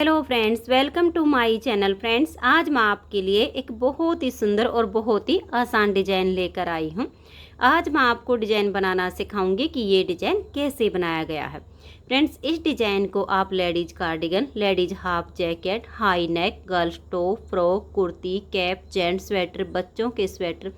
Hello friends, welcome to my channel. Friends, आज मैं आपके लिए एक बहुत ही सुंदर और बहुत ही आसान डिजाइन लेकर आई हूँ। आज मैं आपको डिजाइन बनाना सिखाऊंगी कि ये डिजाइन कैसे बनाया गया है। फ्रेंड्स, इस डिजाइन को आप ladies cardigan, ladies half jacket, high neck, girls top, frock, kurti, cap, gents sweater, बच्चों के स्वेटर,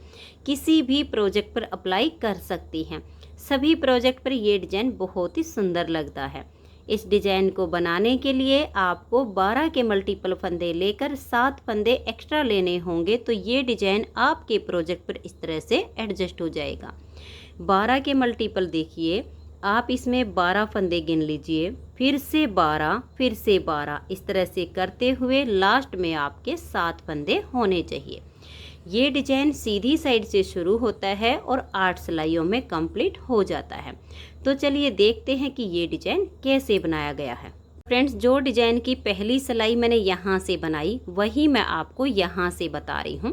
किसी भी प्रोजेक्ट पर अप्लाई कर सकती हैं। सभी प्रोजेक्ट पर ये डिजाइन बहुत ही सुंदर लगता है। इस डिजाइन को बनाने के लिए आपको 12 के मल्टीपल फंदे लेकर 7 फंदे एक्स्ट्रा लेने होंगे, तो ये डिजाइन आपके प्रोजेक्ट पर इस तरह से एडजस्ट हो जाएगा। 12 के मल्टीपल देखिए, आप इसमें 12 फंदे गिन लीजिए, फिर से 12, फिर से 12, इस तरह से करते हुए लास्ट में आपके 7 फंदे होने चाहिए। ये डिजाइन सीधी साइड से शुरू होता है और 8 सिलाइयों में कंप्लीट हो जाता है। तो चलिए देखते हैं कि ये डिजाइन कैसे बनाया गया है। फ्रेंड्स, जो डिजाइन की पहली सिलाई मैंने यहाँ से बनाई वही मैं आपको यहाँ से बता रही हूँ।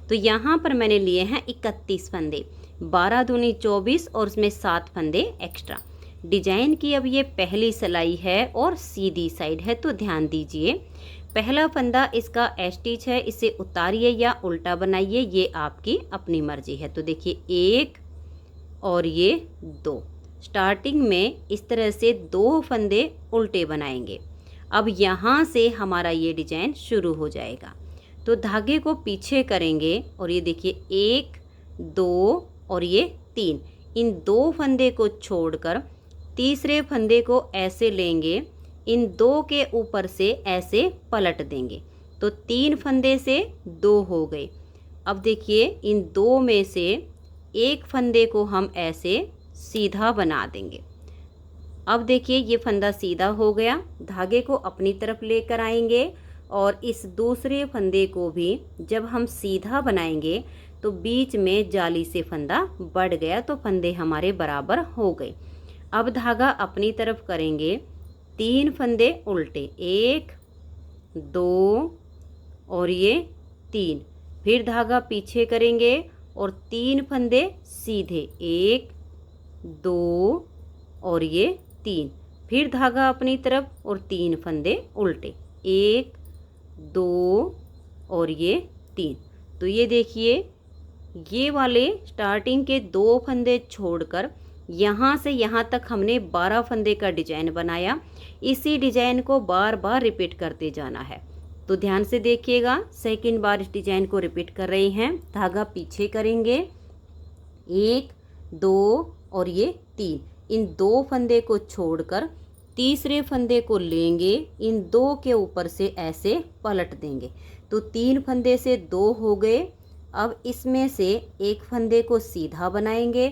तो यहाँ पर मैंने लिए हैं 31 फंदे, 12 दूनी 24 और उसमें 7 फंदे एक्स्ट्रा। डिजाइन की अब ये पहली सिलाई है और सीधी साइड है, तो ध्यान दीजिए। पहला फंदा इसका स्टिच है, इसे उतारिए या उल्टा बनाइए, ये आपकी अपनी मर्जी है। तो देखिए 1 और ये 2, स्टार्टिंग में इस तरह से 2 फंदे उल्टे बनाएंगे। अब यहाँ से हमारा ये डिजाइन शुरू हो जाएगा। तो धागे को पीछे करेंगे और ये देखिए 1, 2 और ये 3, इन 2 फंदे को छोड़कर तीसरे फंदे को ऐसे लेंगे, इन 2 के ऊपर से ऐसे पलट देंगे, तो 3 फंदे से 2 हो गए। अब देखिए इन 2 में से एक फंदे को हम ऐसे सीधा बना देंगे। अब देखिए ये फंदा सीधा हो गया। धागे को अपनी तरफ लेकर आएंगे और इस दूसरे फंदे को भी जब हम सीधा बनाएंगे तो बीच में जाली से फंदा बढ़ गया, तो फंदे हमारे बराबर हो गए। अब धागा अपनी तरफ करेंगे, 3 फंदे उल्टे, 1, 2 और ये 3, फिर धागा पीछे करेंगे और 3 फंदे सीधे, 1, 2 और ये 3, फिर धागा अपनी तरफ और 3 फंदे उल्टे, 1, 2 और ये 3। तो ये देखिए ये वाले स्टार्टिंग के 2 फंदे छोड़कर यहाँ से यहाँ तक हमने 12 फंदे का डिजाइन बनाया। इसी डिजाइन को बार बार रिपीट करते जाना है। तो ध्यान से देखिएगा, सेकंड बार इस डिजाइन को रिपीट कर रहे हैं। धागा पीछे करेंगे, 1, 2 और ये 3, इन 2 फंदे को छोड़कर तीसरे फंदे को लेंगे, इन 2 के ऊपर से ऐसे पलट देंगे, तो 3 फंदे से 2 हो गए। अब इसमें से एक फंदे को सीधा बनाएंगे,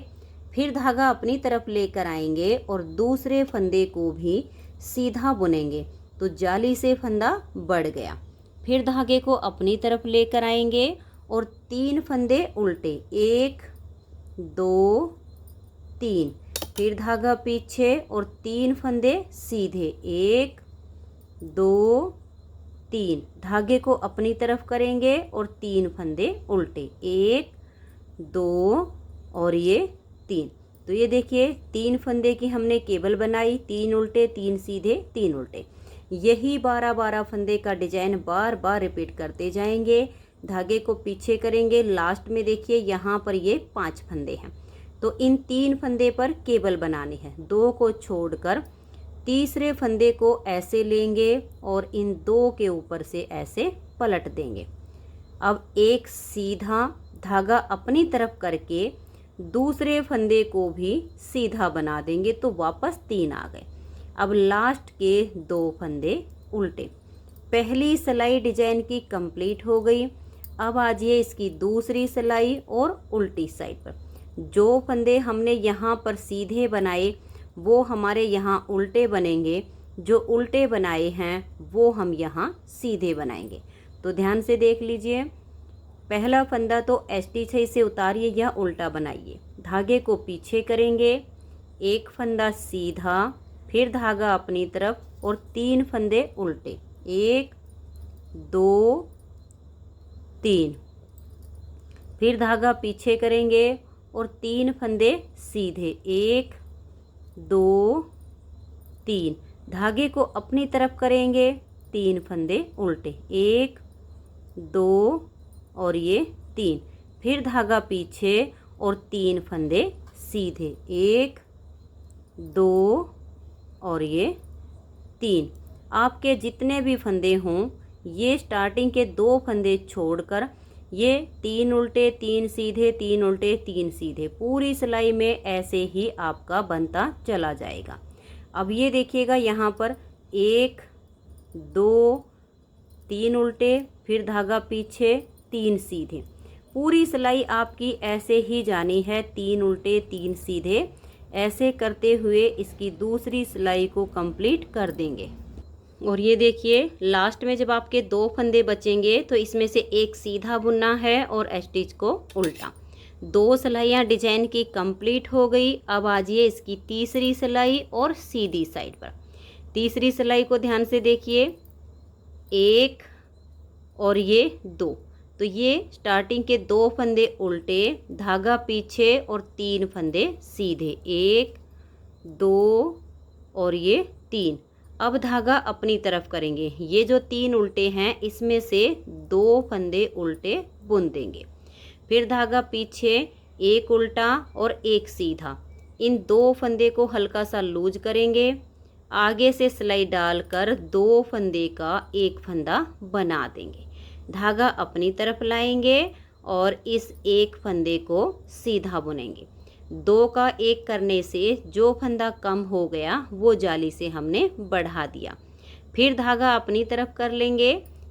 फिर धागा अपनी तरफ लेकर आएंगे और दूसरे फंदे को भी सीधा बुनेंगे, तो जाली से फंदा बढ़ गया। फिर धागे को अपनी तरफ लेकर आएंगे और 3 फंदे उल्टे, 1, 2, 3, फिर धागा पीछे और 3 फंदे सीधे, 1, 2, 3, धागे को अपनी तरफ करेंगे और 3 फंदे उल्टे, 1, 2 और ये 3। तो ये देखिए 3 फंदे की हमने केबल बनाई, 3 उल्टे, 3 सीधे, 3 उल्टे। यही 12-12 फंदे का डिजाइन बार बार रिपीट करते जाएंगे। धागे को पीछे करेंगे, लास्ट में देखिए यहाँ पर ये 5 फंदे हैं, तो इन 3 फंदे पर केबल बनानी है। 2 को छोड़कर तीसरे फंदे को ऐसे लेंगे और इन 2 के ऊपर से ऐसे पलट देंगे। अब एक सीधा धागा अपनी तरफ करके दूसरे फंदे को भी सीधा बना देंगे, तो वापस 3 आ गए। अब लास्ट के 2 फंदे उल्टे। पहली सिलाई डिजाइन की कंप्लीट हो गई। अब आ जाइए इसकी दूसरी सिलाई और उल्टी साइड पर। जो फंदे हमने यहाँ पर सीधे बनाए वो हमारे यहाँ उल्टे बनेंगे, जो उल्टे बनाए हैं वो हम यहाँ सीधे बनाएंगे। तो ध्यान से देख लीजिए, पहला फंदा तो स्टिच है, इसे उतारिए या उल्टा बनाइए। धागे को पीछे करेंगे, एक फंदा सीधा, फिर धागा अपनी तरफ और 3 फंदे उल्टे, 1, 2, 3, फिर धागा पीछे करेंगे और 3 फंदे सीधे, 1, 2, 3, धागे को अपनी तरफ करेंगे तीन फंदे उल्टे, 1 2 और ये 3। फिर धागा पीछे और 3 फंदे सीधे, 1 2 और ये 3। आपके जितने भी फंदे हों ये स्टार्टिंग के 2 फंदे छोड़कर ये 3 उल्टे 3 सीधे, 3 उल्टे 3 सीधे, पूरी सिलाई में ऐसे ही आपका बनता चला जाएगा। अब ये देखिएगा यहाँ पर 1 2 3 उल्टे, फिर धागा पीछे 3 सीधे, पूरी सिलाई आपकी ऐसे ही जानी है, 3 उल्टे 3 सीधे। ऐसे करते हुए इसकी दूसरी सिलाई को कंप्लीट कर देंगे। और ये देखिए लास्ट में जब आपके 2 फंदे बचेंगे तो इसमें से एक सीधा बुनना है और स्टिच को उल्टा। 2 सिलाइयाँ डिजाइन की कंप्लीट हो गई। अब आजिए इसकी तीसरी सिलाई और सीधी साइड पर। तीसरी सिलाई को ध्यान से देखिए, 1 और ये 2, तो ये स्टार्टिंग के 2 फंदे उल्टे, धागा पीछे और 3 फंदे सीधे, 1 2 और ये 3। अब धागा अपनी तरफ करेंगे, ये जो 3 उल्टे हैं इसमें से 2 फंदे उल्टे बुन देंगे। फिर धागा पीछे, 1 उल्टा और 1 सीधा, इन 2 फंदे को हल्का सा लूज करेंगे। आगे से सिलाई डालकर 2 फंदे का 1 फंदा बना देंगे। धागा अपनी तरफ लाएंगे और इस 1 फंदे को सीधा बुनेंगे। 2 का 1 करने से जो फंदा कम हो गया वो जाली से हमने बढ़ा दिया। फिर धागा अपनी तरफ कर लेंगे,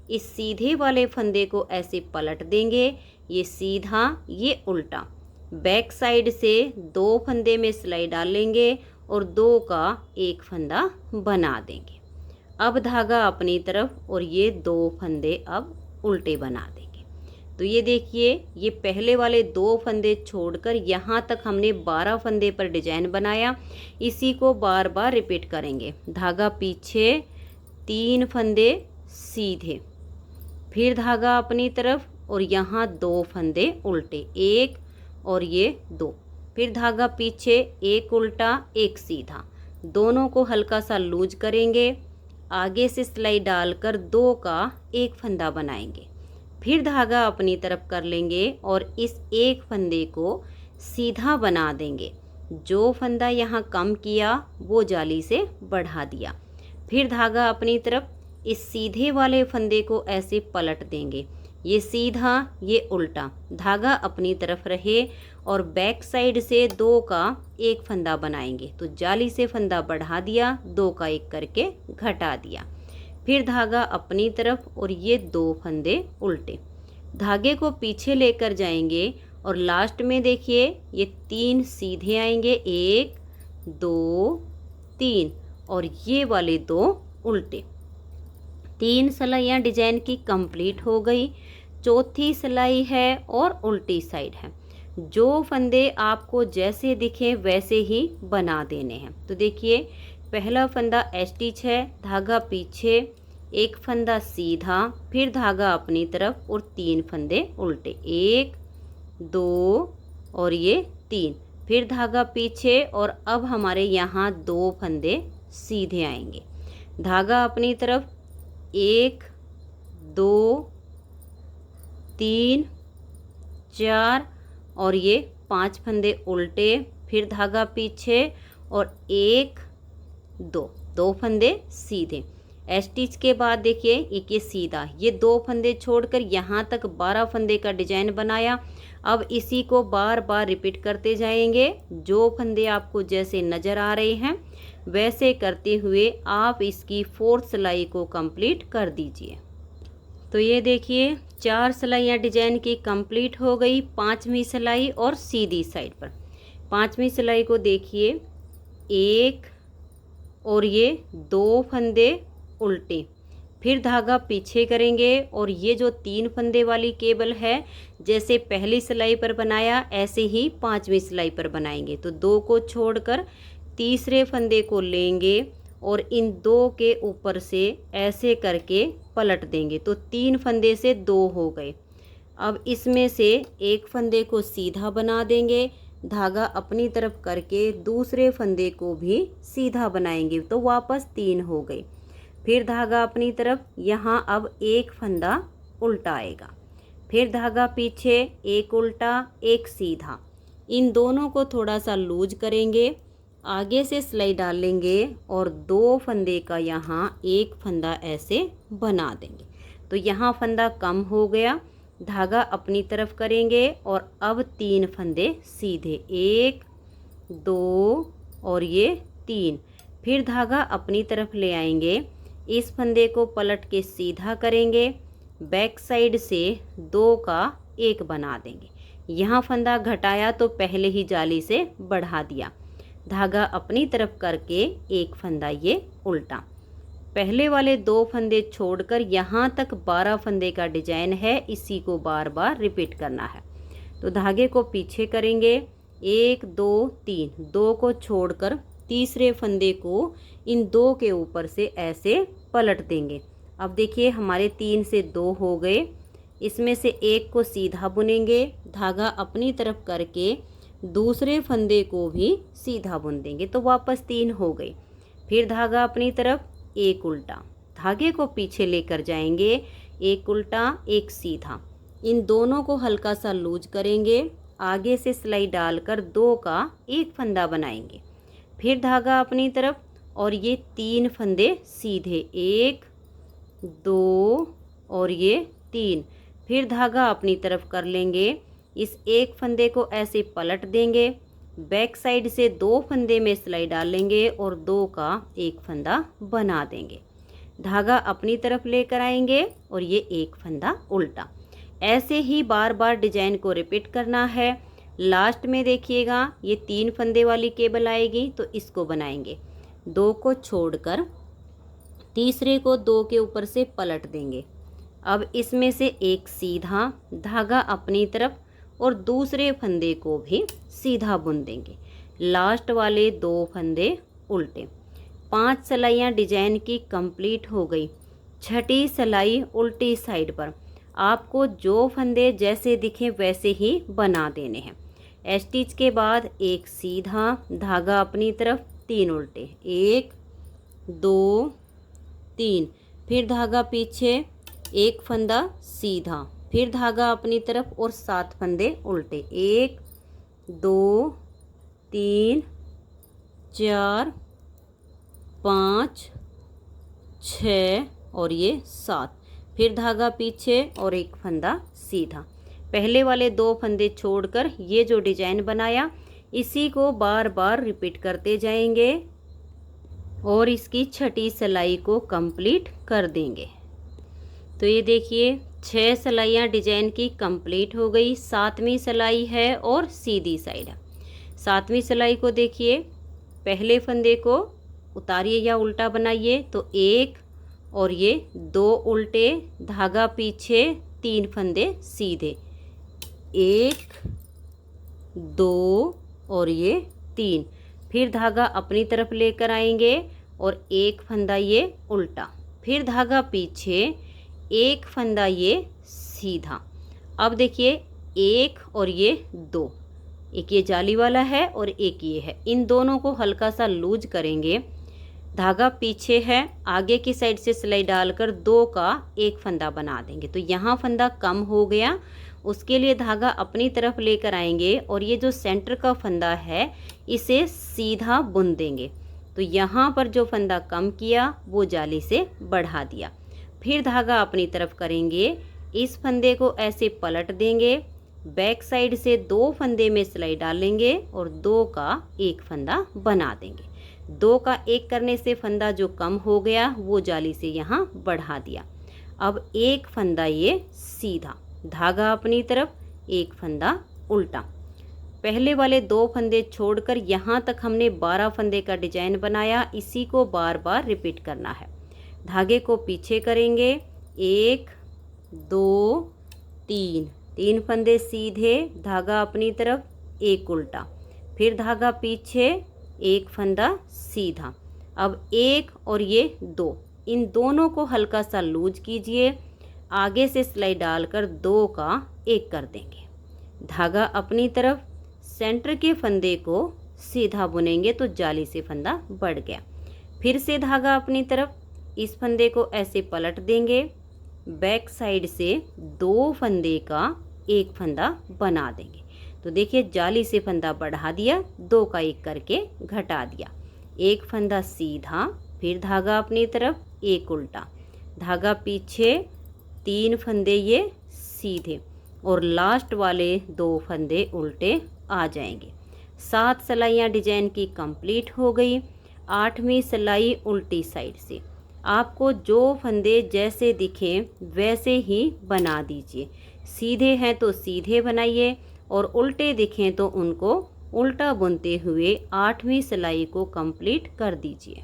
इस सीधे वाले फंदे को ऐसे पलट देंगे, ये सीधा ये उल्टा। बैक साइड से 2 फंदे में सिलाई डालेंगे और 2 का 1 फंदा बना देंगे। अब धागा अपनी तरफ और ये 2 फंदे अब उल्टे बना देंगे। तो ये देखिए ये पहले वाले 2 फंदे छोड़कर यहाँ तक हमने 12 फंदे पर डिजाइन बनाया। इसी को बार बार रिपीट करेंगे। धागा पीछे, 3 फंदे सीधे, फिर धागा अपनी तरफ और यहाँ 2 फंदे उल्टे, 1 और ये 2। फिर धागा पीछे, 1 उल्टा 1 सीधा, दोनों को हल्का सा लूज करेंगे। आगे से सिलाई डालकर 2 का 1 फंदा बनाएंगे। फिर धागा अपनी तरफ कर लेंगे और इस 1 फंदे को सीधा बना देंगे। जो फंदा यहाँ कम किया वो जाली से बढ़ा दिया। फिर धागा अपनी तरफ, इस सीधे वाले फंदे को ऐसे पलट देंगे, ये सीधा ये उल्टा, धागा अपनी तरफ रहे और बैक साइड से 2 का 1 फंदा बनाएंगे। तो जाली से फंदा बढ़ा दिया, 2 का 1 करके घटा दिया। फिर धागा अपनी तरफ और ये 2 फंदे उल्टे, धागे को पीछे लेकर जाएंगे और लास्ट में देखिए ये 3 सीधे आएंगे, 1 2 3 और ये वाले 2 उल्टे। 3 सिलाइयाँ डिजाइन की कंप्लीट हो गई। चौथी सिलाई है और उल्टी साइड है। जो फंदे आपको जैसे दिखे वैसे ही बना देने हैं। तो देखिए पहला फंदा स्टिच है, धागा पीछे, 1 फंदा सीधा, फिर धागा अपनी तरफ और 3 फंदे उल्टे, 1 2 और ये 3। फिर धागा पीछे और अब हमारे यहाँ 2 फंदे सीधे आएंगे। धागा अपनी तरफ, 1 2 3 4 और ये 5 फंदे उल्टे, फिर धागा पीछे और 1 2 फंदे सीधे। स्टिच के बाद देखिए एक ये सीधा, ये 2 फंदे छोड़कर यहाँ तक 12 फंदे का डिजाइन बनाया। अब इसी को बार बार रिपीट करते जाएंगे। जो फंदे आपको जैसे नज़र आ रहे हैं वैसे करते हुए आप इसकी 4th सिलाई को कंप्लीट कर दीजिए। तो ये देखिए 4 सिलाइयाँ डिजाइन की कंप्लीट हो गई। 5वीं सिलाई और सीधी साइड पर 5वीं सिलाई को देखिए, 1 और ये 2 फंदे उल्टे, फिर धागा पीछे करेंगे और ये जो 3 फंदे वाली केबल है जैसे पहली सिलाई पर बनाया ऐसे ही 5वीं सिलाई पर बनाएंगे। तो 2 को छोड़कर तीसरे फंदे को लेंगे और इन 2 के ऊपर से ऐसे करके पलट देंगे। तो 3 फंदे से 2 हो गए। अब इसमें से 1 फंदे को सीधा बना देंगे, धागा अपनी तरफ करके दूसरे फंदे को भी सीधा बनाएंगे तो वापस 3 हो गए। फिर धागा अपनी तरफ, यहाँ अब एक फंदा उल्टा आएगा, फिर धागा पीछे, एक उल्टा एक सीधा। इन दोनों को थोड़ा सा लूज करेंगे, आगे से सिलाई डाल लेंगे और दो फंदे का यहाँ एक फंदा ऐसे बना देंगे। तो यहाँ फंदा कम हो गया, धागा अपनी तरफ करेंगे और अब तीन फंदे सीधे, एक दो और ये तीन। फिर धागा अपनी तरफ ले आएंगे, इस फंदे को पलट के सीधा करेंगे, बैक साइड से दो का एक बना देंगे। यहाँ फंदा घटाया तो पहले ही जाली से बढ़ा दिया, धागा अपनी तरफ करके एक फंदा ये उल्टा। पहले वाले दो फंदे छोड़कर यहाँ तक 12 फंदे का डिजाइन है, इसी को बार बार रिपीट करना है। तो धागे को पीछे करेंगे, एक दो तीन, दो को छोड़कर तीसरे फंदे को इन दो के ऊपर से ऐसे पलट देंगे। अब देखिए हमारे 3 से 2 हो गए, इसमें से एक को सीधा बुनेंगे, धागा अपनी तरफ करके दूसरे फंदे को भी सीधा बुन देंगे, तो वापस 3 हो गए। फिर धागा अपनी तरफ, एक उल्टा, धागे को पीछे लेकर जाएंगे, एक उल्टा एक सीधा। इन दोनों को हल्का सा लूज करेंगे, आगे से सिलाई डालकर दो का एक फंदा बनाएंगे। फिर धागा अपनी तरफ और ये 3 फंदे सीधे, एक दो और ये 3। फिर धागा अपनी तरफ कर लेंगे, इस एक फंदे को ऐसे पलट देंगे, बैक साइड से दो फंदे में सिलाई डालेंगे और दो का एक फंदा बना देंगे। धागा अपनी तरफ लेकर आएंगे और ये एक फंदा उल्टा। ऐसे ही बार बार डिजाइन को रिपीट करना है। लास्ट में देखिएगा ये 3 फंदे वाली केबल आएगी, तो इसको बनाएंगे, दो को छोड़कर तीसरे को दो के ऊपर से पलट देंगे। अब इसमें से एक सीधा, धागा अपनी तरफ और दूसरे फंदे को भी सीधा बुन देंगे। लास्ट वाले 2 फंदे उल्टे। 5 सिलाइयाँ डिजाइन की कंप्लीट हो गई। छठी सिलाई उल्टी साइड पर। आपको जो फंदे जैसे दिखें वैसे ही बना देने हैं। स्टिच के बाद एक सीधा, धागा अपनी तरफ, 3 उल्टे, 1 2 3। फिर धागा पीछे, एक फंदा सीधा, फिर धागा अपनी तरफ और 7 फंदे उल्टे, 1 2 3 4 5 6 और ये 7। फिर धागा पीछे और एक फंदा सीधा। पहले वाले 2 फंदे छोड़कर ये जो डिजाइन बनाया इसी को बार बार रिपीट करते जाएंगे और इसकी छठी सिलाई को कंप्लीट कर देंगे। तो ये देखिए 6 सिलाइयाँ डिजाइन की कंप्लीट हो गई। 7वीं सिलाई है और सीधी साइड है। 7वीं सिलाई को देखिए, पहले फंदे को उतारिए या उल्टा बनाइए, तो 1 और ये 2 उल्टे, धागा पीछे, 3 फंदे सीधे, 1 2 और ये 3। फिर धागा अपनी तरफ लेकर आएंगे और एक फंदा ये उल्टा, फिर धागा पीछे, एक फंदा ये सीधा। अब देखिए 1 और ये 2, एक ये जाली वाला है और एक ये है, इन दोनों को हल्का सा लूज करेंगे। धागा पीछे है, आगे की साइड से सिलाई डालकर 2 का एक फंदा बना देंगे। तो यहाँ फंदा कम हो गया, उसके लिए धागा अपनी तरफ लेकर आएंगे और ये जो सेंटर का फंदा है इसे सीधा बुन देंगे। तो यहाँ पर जो फंदा कम किया वो जाली से बढ़ा दिया। फिर धागा अपनी तरफ करेंगे, इस फंदे को ऐसे पलट देंगे, बैक साइड से 2 फंदे में सिलाई डालेंगे और 2 का एक फंदा बना देंगे। 2 का एक करने से फंदा जो कम हो गया वो जाली से यहाँ बढ़ा दिया। अब एक फंदा ये सीधा, धागा अपनी तरफ, एक फंदा उल्टा। पहले वाले 2 फंदे छोड़कर यहाँ तक हमने 12 फंदे का डिजाइन बनाया, इसी को बार बार रिपीट करना है। धागे को पीछे करेंगे, 1 2 3, 3 फंदे सीधे, धागा अपनी तरफ, एक उल्टा, फिर धागा पीछे, एक फंदा सीधा। अब 1 और ये 2, इन दोनों को हल्का सा लूज कीजिए, आगे से सिलाई डालकर 2 का एक कर देंगे। धागा अपनी तरफ, सेंटर के फंदे को सीधा बुनेंगे तो जाली से फंदा बढ़ गया। फिर से धागा अपनी तरफ, इस फंदे को ऐसे पलट देंगे, बैक साइड से 2 फंदे का एक फंदा बना देंगे। तो देखिए जाली से फंदा बढ़ा दिया, 2 का 1 करके घटा दिया। एक फंदा सीधा, फिर धागा अपनी तरफ, एक उल्टा, धागा पीछे, 3 फंदे ये सीधे और लास्ट वाले 2 फंदे उल्टे आ जाएंगे। 7 सिलाइयाँ डिजाइन की कंप्लीट हो गई। 8वीं सिलाई उल्टी साइड से। आपको जो फंदे जैसे दिखे वैसे ही बना दीजिए। सीधे हैं तो सीधे बनाइए और उल्टे दिखें तो उनको उल्टा बुनते हुए 8वीं सिलाई को कंप्लीट कर दीजिए।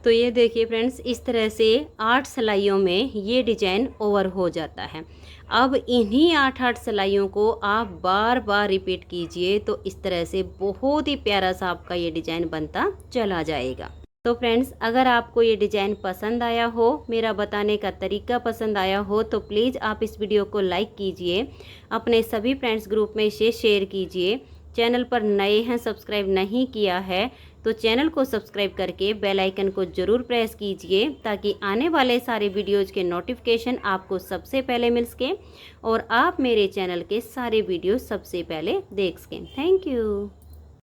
तो ये देखिए फ्रेंड्स, इस तरह से 8 सिलाइयों में ये डिजाइन ओवर हो जाता है। अब इन्हीं 8 सिलाइयों को आप बार बार रिपीट कीजिए तो इस तरह से बहुत ही प्यारा सा आपका ये डिजाइन बनता चला जाएगा। तो फ्रेंड्स, अगर आपको ये डिजाइन पसंद आया हो, मेरा बताने का तरीका पसंद आया हो, तो प्लीज़ आप इस वीडियो को लाइक कीजिए, अपने सभी फ्रेंड्स ग्रुप में इसे शेयर कीजिए। चैनल पर नए हैं, सब्सक्राइब नहीं किया है तो चैनल को सब्सक्राइब करके बेल आइकन को ज़रूर प्रेस कीजिए ताकि आने वाले सारे वीडियोज़ के नोटिफिकेशन आपको सबसे पहले मिल सके और आप मेरे चैनल के सारे वीडियो सबसे पहले देख सकें। Thank you.